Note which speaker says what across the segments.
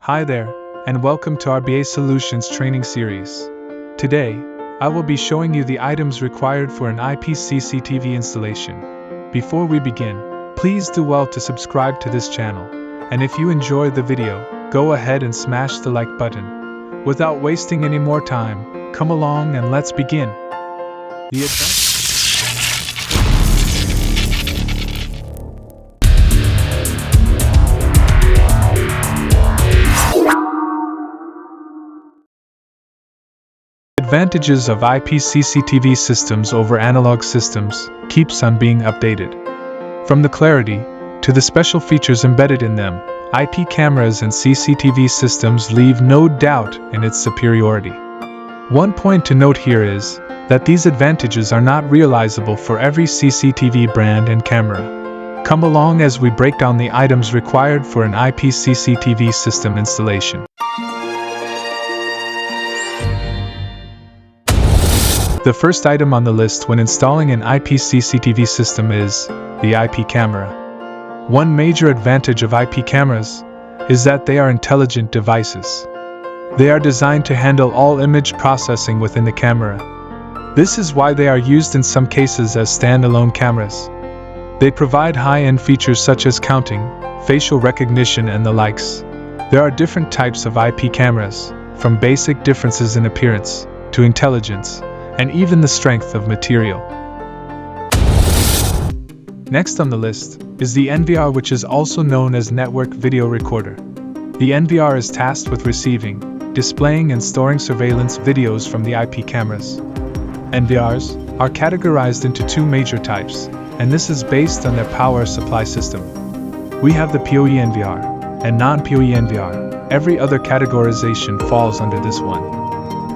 Speaker 1: Hi there, and welcome to our BA Solutions training series. Today, I will be showing you the items required for an IP CCTV installation. Before we begin, please do well to subscribe to this channel, and if you enjoyed the video, go ahead and smash the like button. Without wasting any more time, come along and let's begin. The advantages of IP CCTV systems over analog systems keeps on being updated. From the clarity to the special features embedded in them, IP cameras and CCTV systems leave no doubt in its superiority. One point to note here is that these advantages are not realizable for every CCTV brand and camera. Come along as we break down the items required for an IP CCTV system installation. The first item on the list when installing an IP CCTV system is the IP camera. One major advantage of IP cameras is that they are intelligent devices. They are designed to handle all image processing within the camera. This is why they are used in some cases as standalone cameras. They provide high-end features such as counting, facial recognition, and the likes. There are different types of IP cameras, from basic differences in appearance to intelligence, and even the strength of material. Next on the list is the NVR, which is also known as Network Video Recorder. The NVR is tasked with receiving, displaying, and storing surveillance videos from the IP cameras. NVRs are categorized into two major types, and this is based on their power supply system. We have the PoE NVR and non-PoE NVR. Every other categorization falls under this one.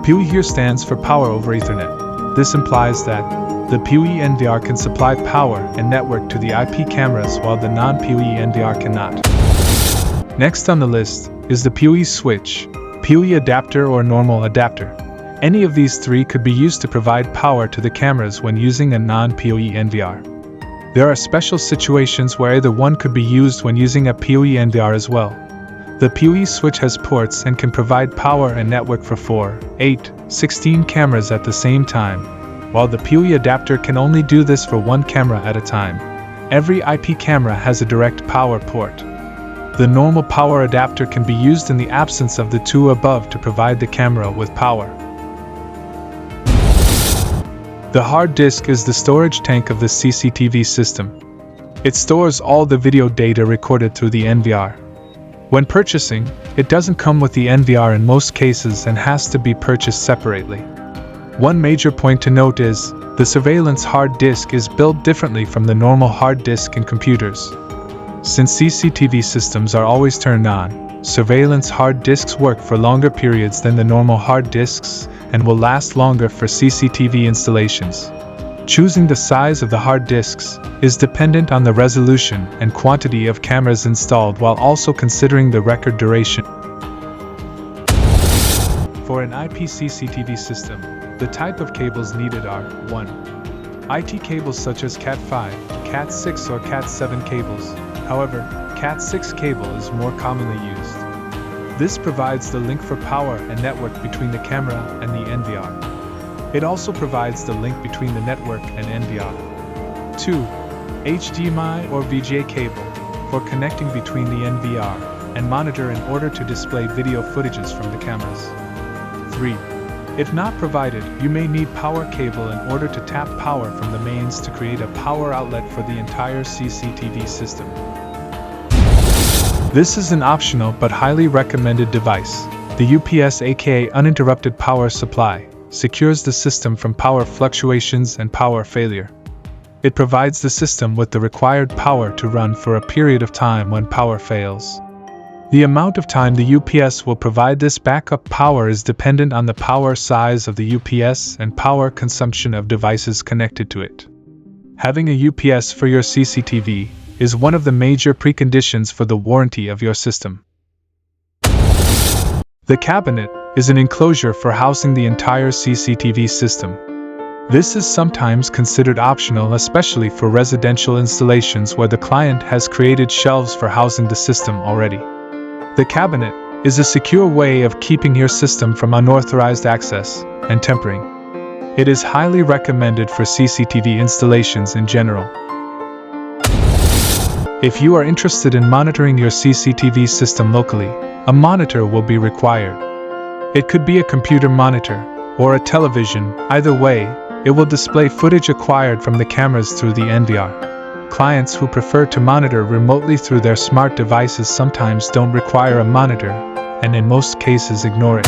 Speaker 1: PoE here stands for Power over Ethernet. This implies that the PoE NVR can supply power and network to the IP cameras while the non-PoE NVR cannot. Next on the list is the PoE switch, PoE adapter, or normal adapter. Any of these three could be used to provide power to the cameras when using a non-PoE NVR. There are special situations where either one could be used when using a PoE NVR as well. The PoE switch has ports and can provide power and network for 4, 8, 16 cameras at the same time, while the PoE adapter can only do this for one camera at a time. Every IP camera has a direct power port. The normal power adapter can be used in the absence of the two above to provide the camera with power. The hard disk is the storage tank of the CCTV system. It stores all the video data recorded through the NVR. When purchasing, it doesn't come with the NVR in most cases and has to be purchased separately. One major point to note is, the surveillance hard disk is built differently from the normal hard disk in computers. Since CCTV systems are always turned on, surveillance hard disks work for longer periods than the normal hard disks and will last longer for CCTV installations. Choosing the size of the hard disks is dependent on the resolution and quantity of cameras installed, while also considering the record duration. For an IP CCTV system, the type of cables needed are 1. IT cables such as Cat5, Cat6, or Cat7 cables. However, Cat6 cable is more commonly used. This provides the link for power and network between the camera and the NVR. It also provides the link between the network and NVR. 2. HDMI or VGA cable, for connecting between the NVR and monitor in order to display video footages from the cameras. 3. If not provided, you may need power cable in order to tap power from the mains to create a power outlet for the entire CCTV system. This is an optional but highly recommended device. The UPS, aka uninterrupted power supply, secures the system from power fluctuations and power failure. It provides the system with the required power to run for a period of time when power fails. The amount of time the UPS will provide this backup power is dependent on the power size of the UPS and power consumption of devices connected to it. Having a UPS for your CCTV is one of the major preconditions for the warranty of your system. The cabinet is an enclosure for housing the entire CCTV system. This is sometimes considered optional, especially for residential installations where the client has created shelves for housing the system already. The cabinet is a secure way of keeping your system from unauthorized access and tampering. It is highly recommended for CCTV installations in general. If you are interested in monitoring your CCTV system locally, a monitor will be required. It could be a computer monitor or a television. Either way, it will display footage acquired from the cameras through the NVR. Clients who prefer to monitor remotely through their smart devices sometimes don't require a monitor, and in most cases ignore it.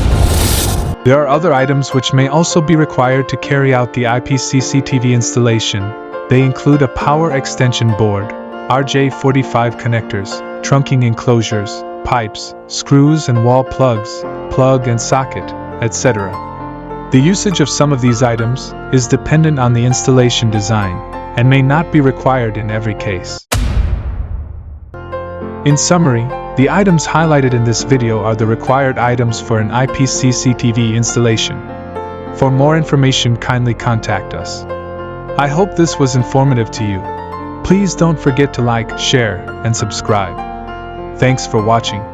Speaker 1: There are other items which may also be required to carry out the IP CCTV installation. They include a power extension board, RJ45 connectors, trunking enclosures, pipes, screws and wall plugs, plug and socket, etc. The usage of some of these items is dependent on the installation design and may not be required in every case. In summary, the items highlighted in this video are the required items for an IP CCTV installation. For more information, kindly contact us. I hope this was informative to you. Please don't forget to like, share, and subscribe. Thanks for watching.